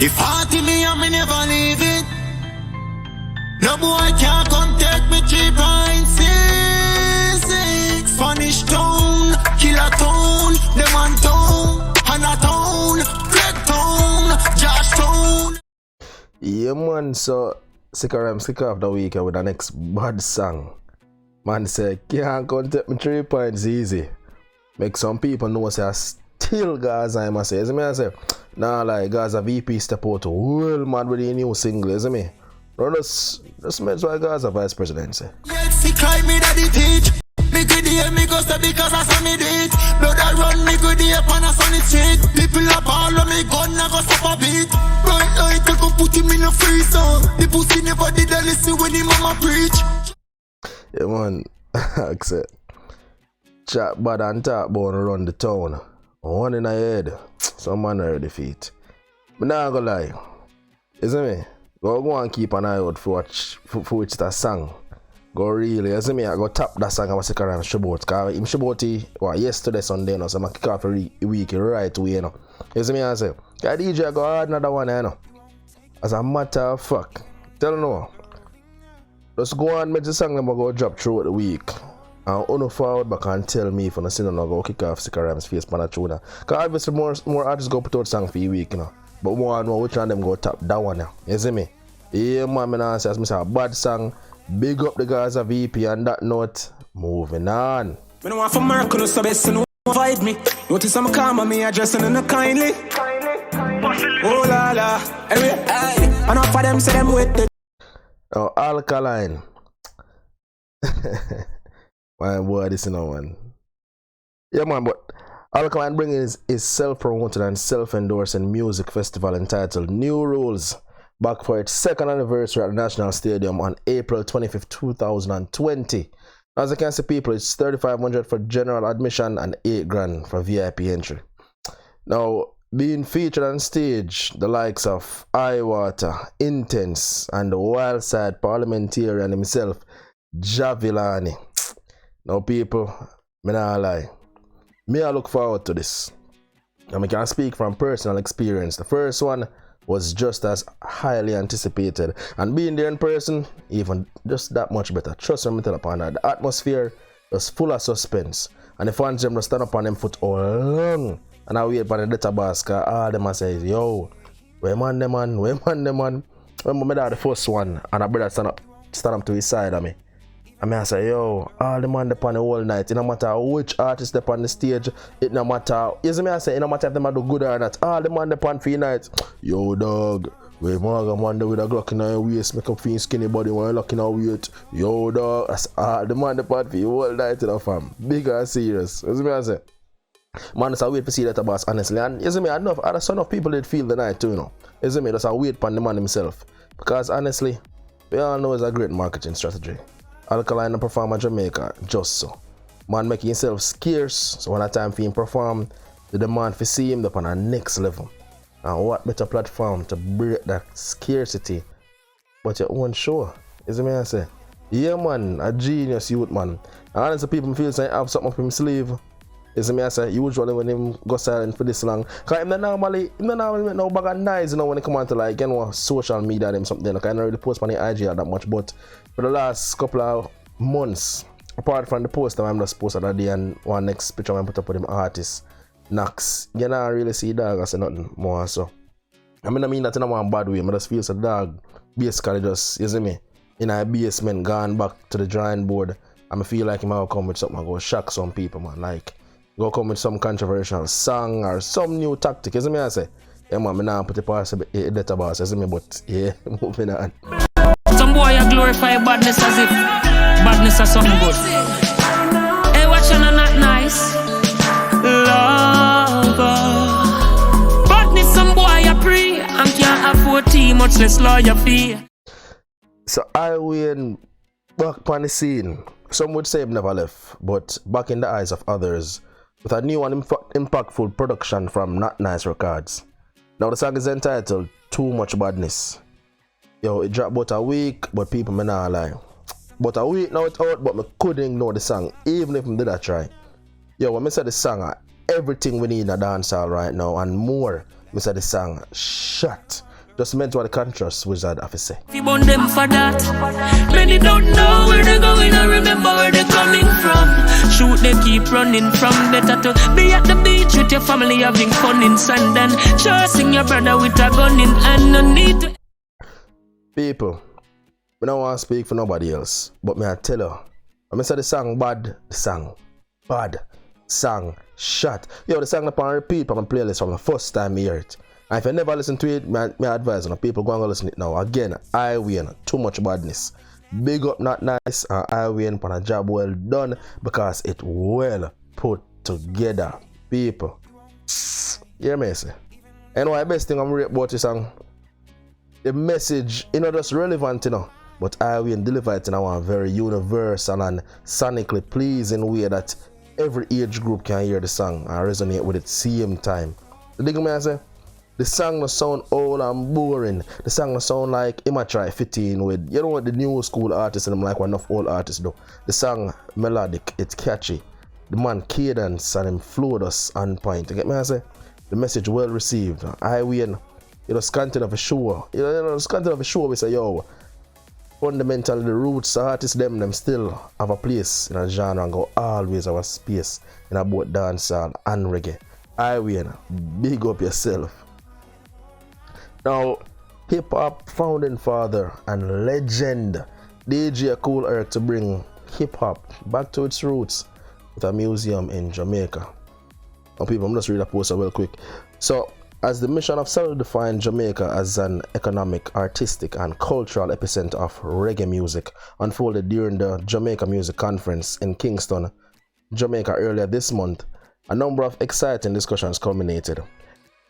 The 40 me and me never leave it. No boy can't come take me 3.66. Spanish town, killer town, them on town, Hannah town, Greg town, Josh town. Yeah man, so Sikka Rymes kick off the weekend with the next bad song. Man say, can't come take me 3 points easy. Make some people know say I still Gaza, I must say. Isn't me I say? Nah, like Gaza VP step out well man with the new single, isn't me? No, just makes why Gaza vice president say. Yes, he climb me daddy teach. Me good here, me go stay because I saw me date. Blood I run, me good here on a sunny street. People up all of me gun, I go stop a beat. Right now, I go put him in a freezer. The pussy never did a listen when the mama preach. Yeah man, accept. Chat bad and talk about run the town. One in the head, some man are defeat. But now I'm gonna lie. Isn't me? Go and keep an eye out for which that song. Go really, isn't me? I go tap that song about Sikka Rymes Shibot. Cause him Shiboti, well, yesterday Sunday, no, so I'm kick off a week right away, you know. Isn't me? I say, yeah, DJ go hard another one, you know. As a matter of fact, tell no. Just go and make the song them go drop throughout the week. And on forward back and tell me if you see no go kick off Sikka Rymes face pan a tuna. Cause obviously more artists go put out song for you week, you know. But one know which one of them go tap that one now. You see me? Yeah man, me nah say as me say a bad song. Big up the guys of VP and that note. Moving on. Me no want for miracle, no so best no vibe me. Notice some calm on me addressing in a kindly. Oh la la, hey, enough for them say them with the. Oh, Alkaline. My boy, this is no one. Yeah man, but Alkaline bringing his self-promoted and self-endorsing music festival entitled New Rules back for its second anniversary at the National Stadium on April 25th, 2020. As you can see, people, it's $3,500 for general admission and $8,000 for VIP entry. Now, being featured on stage, the likes of Iwater, Intence, and the wild side parliamentarian himself, Jahvillani. Now, people, me not lie. Me I look forward to this. And I can speak from personal experience. The first one was just as highly anticipated, and being there in person, even just that much better. Trust me, tell upon that. The atmosphere was full of suspense, and the fans them just stand up on them foot all along. And I wait for the database, cause all them I say, yo, where man them man, where man them man. When my dad the first one, and I brother stand up to his side of me. And I say, yo, all the man upon the whole night, it no matter which artist up on the stage, it no matter, you see me I say, it no matter if them do good or not, all the man upon for night. Yo dog, we maga man with a Glock in your waist, make up feel skinny body when you lock in our weight. Yo dog, that's all the man upon for you whole night, you know fam. Big and serious. You see me I say? Man, just wait to see that boss honestly. And you see me, enough people did feel the night too, you know. You see me, just wait upon the man himself. Because honestly, we all know it's a great marketing strategy. Alkaline perform in Jamaica, just so. Man making himself scarce, so when a time for him perform, the demand for see him up on a next level. And what better platform to break that scarcity but your own show? You see me I say? Yeah man, a genius youth man. And honestly people feel like have something up his sleeve. You see me I say, usually when him go silent for this long, cause him normally make no bag of noise, you know, when it come on to like, you know, social media them something, like I don't really post on the IG that much, but for the last couple of months, apart from the post that I'm just posted that day and one next picture I put up with them artist, Knox, you don't really see dog I say nothing more so. I mean that in a one bad way, I just feel so dog basically just, you see me, in a basement gone back to the drawing board, and I feel like he might come with something and go shock some people man, like go come with some controversial song or some new tactic, you see me I say? Yeah man, I now put the past a database, you see me, but yeah, moving on. Some boy a glorify badness as if badness is something good. Hey, watch you not nice. Lover. Badness some boy a pre and can't afford tea, much less lawyer fee. So I went back on the scene. Some would say I've never left, but back in the eyes of others, with a new and impactful production from Not Nice Records. Now the song is entitled Too Much Badness. Yo, it dropped about a week, but people may not lie. But a week now it's out, but I couldn't ignore the song, even if I did I try. Yo, when I said the song, everything we need in a dancehall right now and more, I said the song, shut. Just meant what the conscious wizard have to say. If you want them for that, many don't know where they're going or remember where they're coming from. Shoot, they keep running from. Better to be at the beach with your family having fun in sand and chasing your brother with a gun in hand. No need to. People, I don't want to speak for nobody else, but me I tell you, when I say the song bad, the song bad, song shot. Yo, the song upon repeat on my playlist from the first time I hear it. And if you never listen to it, my advice on people go and go listen to it now. Again, I win too much badness. Big up, not nice, and I win for a job well done because it well put together. People, hear me say. Anyway, the best thing I'm reading about this song, the message, just relevant, but I win deliver it in a very universal and sonically pleasing way that every age group can hear the song and resonate with it same time. The thing I say? The song no sound old and boring. The song no sound like him a try fit in with, what the new school artists and them like what enough old artists do. The song melodic, it's catchy. The man cadence and him flow us on point. You get me I say? The message well received. I win, content of a show. Content of a show we say, yo, fundamentally the roots artists them still have a place in a genre and go always have a space in a both dancehall and reggae. I win, big up yourself. Now, hip-hop founding father and legend DJ Kool Herc to bring hip-hop back to its roots with a museum in Jamaica. Now people, I'm just read a post real quick. So, as the mission of solidifying Jamaica as an economic, artistic and cultural epicenter of reggae music unfolded during the Jamaica Music Conference in Kingston, Jamaica earlier this month, a number of exciting discussions culminated.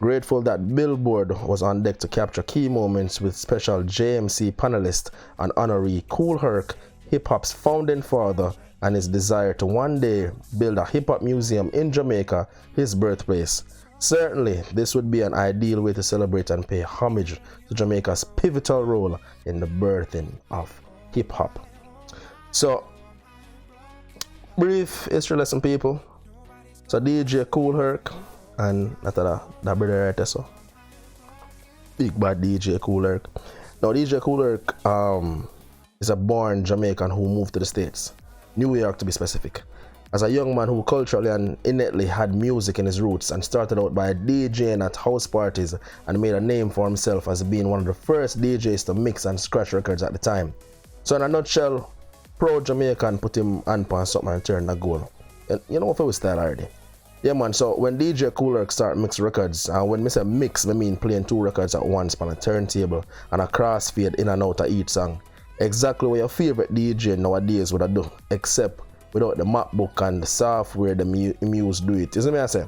Grateful that Billboard was on deck to capture key moments with special JMC panelist and honoree Kool Herc, hip-hop's founding father, and his desire to one day build a hip-hop museum in Jamaica, his birthplace. Certainly, this would be an ideal way to celebrate and pay homage to Jamaica's pivotal role in the birthing of hip-hop. So, brief history lesson, people. So DJ Kool Herc, and that brother right there, so big bad DJ Kool Herc. Now DJ Kool Herc is a born Jamaican who moved to the States, New York to be specific, as a young man who culturally and innately had music in his roots and started out by DJing at house parties and made a name for himself as being one of the first DJs to mix and scratch records at the time. So in a nutshell, proud Jamaican put him on something and turned a goal. And you know what we style already. Yeah man, so when DJ Kool Herc start mix records, and when I say mix, I mean playing two records at once on a turntable and a crossfade in and out of each song. Exactly what your favorite DJ nowadays would have do, except without the MacBook and the software the Muse do it. You see me I say?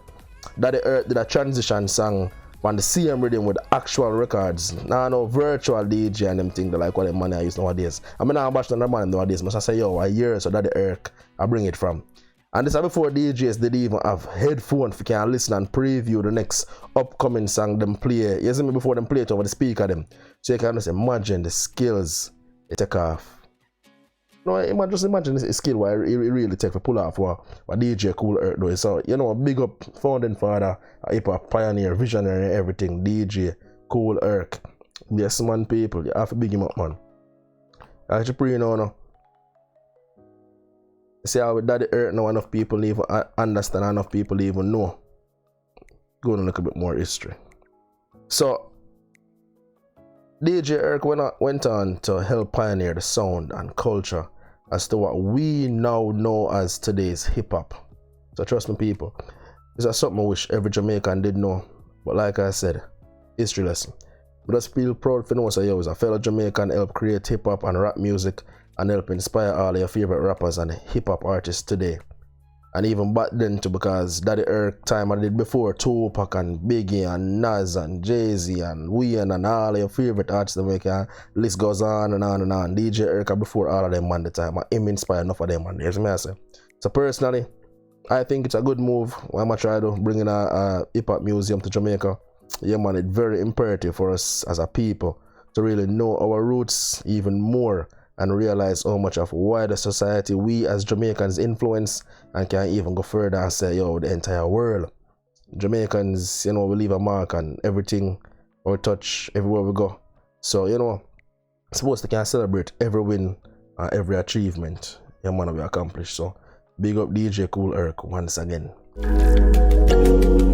Daddy Herc did a transition song on the same rhythm with actual records. Now no virtual DJ and them thing that like what the money I use nowadays. I mean I'm bashing the money nowadays, but I say yo, a year so Daddy Herc I bring it from. And this is before DJs did even have headphones for can listen and preview the next upcoming song them play. You see me before them play it over the speaker them. So you can just imagine the skills it take off. No, just imagine the skill what it really take to pull off what DJ Kool Herc does. So, big up founding father, hip-hop pioneer, visionary and everything, DJ Kool Herc. Yes man people, you have to big him up man. I should pray now. See how with Daddy Herc now enough people even understand, enough people even know. Go on a little bit more history. So DJ Herc went on to help pioneer the sound and culture as to what we now know as today's hip-hop. So trust me people, this is something I wish every Jamaican did know. But like I said, history lesson. I just feel proud for know so yo, as a fellow Jamaican help create hip-hop and rap music and help inspire all your favorite rappers and hip-hop artists today. And even back then too, because Daddy Herc time I did before Tupac and Biggie and Nas and Jay-Z and Wayne and all your favorite artists that make list goes on and on and on. DJ Herc before all of them man the time. Him inspire enough of them man. You see me I say? So personally, I think it's a good move. I'm gonna try to bring in a hip-hop museum to Jamaica. Yeah man, it's very imperative for us as a people to really know our roots even more and realize how much of wider society we as Jamaicans influence and can even go further and say, yo, the entire world. Jamaicans, we leave a mark on everything our touch everywhere we go. So, you know, supposed to can celebrate every win and every achievement your man we accomplished. So, big up DJ Kool Herc once again.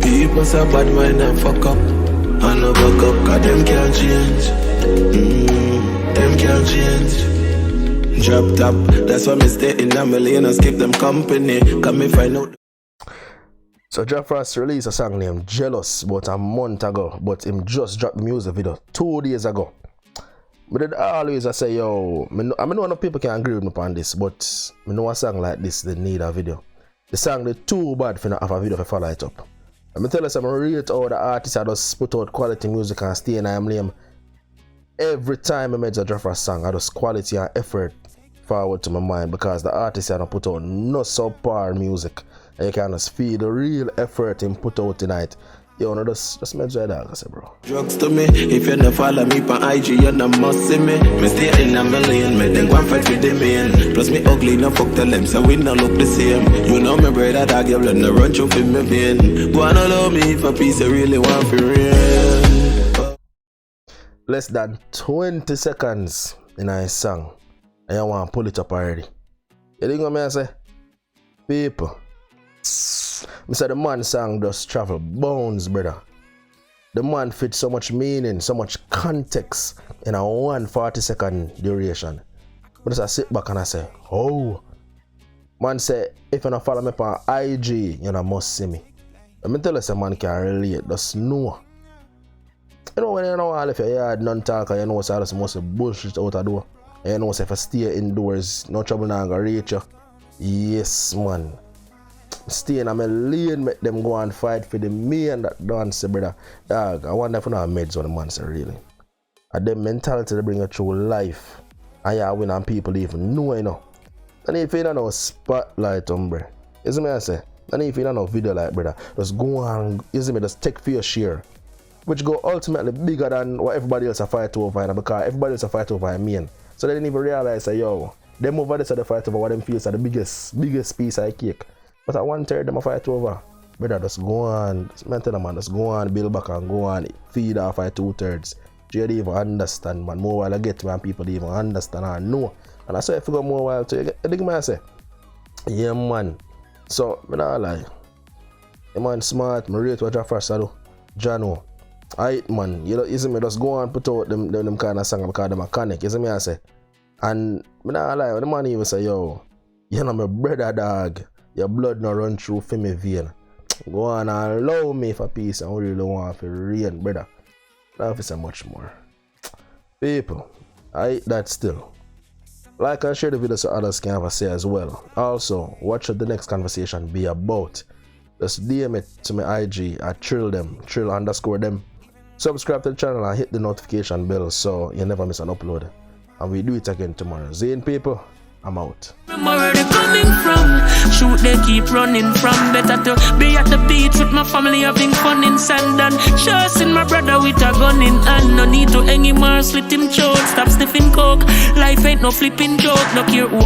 People say bad mind and fuck up. I no buck up, cause them can't change. Them can't change. Drop top, that's why me stay in a million and skip them company. Come me find out. So Jafrass released a song named Jealous about a month ago, but him just dropped the music video 2 days ago. But then always I say, yo, I know no people can agree with me upon this, but I know a song like this, they need a video. The song is too bad for not have a video to follow it up. Let me tell you something, I rate all the artists that just put out quality music and stay in my name. Every time I make a Jafrass song, I just quality and effort forward to my mind because the artists that put out no subpar music. And you can just feel the real effort in put out tonight. Yo, no, just make sure that I say, bro. Drugs to me, if you don't follow me on IG, you no must see me. Me stay in a million, me then go and fight for the main. Plus me ugly, no fuck tell them, so we no look the same. You know me brother, that girl, no run through for me vein. Go and allow me for peace, you really want for real. Less than 20 seconds in a song, and you want to pull it up already. You think what I say? People. I said the man song just travel bones, brother. The man fits so much meaning, so much context in a 140-second duration. But I sit back and I say, oh. Man say, if you don't follow me on IG, you know, must see me. Let me tell you, man can relate, just know. You know when you know all if you hear none talk, you know so that's most bullshit out the door. You know so if you stay indoors, no trouble not gonna reach you. Yes, man. Stay in my lane, make them go and fight for the me and that dance, brother. Dog, I wonder if you know meds on the man, say, really. And them mentality they bring you through life. And you win and people even know, you know. And if you don't know spotlight, bro. You see me I say? And if you don't know video like, brother, just go and, you see me, just take for your share. Which go ultimately bigger than what everybody else a fight over, because everybody else a fight over me. So they didn't even realize that, yo, them over there so they fight over what them feels are the biggest piece of cake. But at 1/3 them a fight over. Brother, just go on, mental man, just go on, build back and go on, feed off at 2/3. You don't even understand, man. More while I get to when people don't even understand and know. And I say if you go more while to you think I say, yeah man. So I don't lie. The man smart, I rate what Jafrass do. Jano. Alright man, you see me just go on put out them kind of song because them a connect, you see me I say. And I don't lie, when the man even say, yo, you know my brother dog. Your blood no run through for me vein. Go on and allow me for peace and really want for rain, brother. That is much more. People, I eat that still. Like and share the video so others can have a say as well. Also, watch what the next conversation be about. Just DM it to my IG at trill_them. Subscribe to the channel and hit the notification bell so you never miss an upload. And we do it again tomorrow. Zane people, I'm out. Remember where they coming from. Shoot, they keep running from. Better to be at the beach with my family having fun in sand and chasing my brother with a gun in hand. No need to hang him or slit him throat. Stop sniffing coke. Life ain't no flipping joke. No care who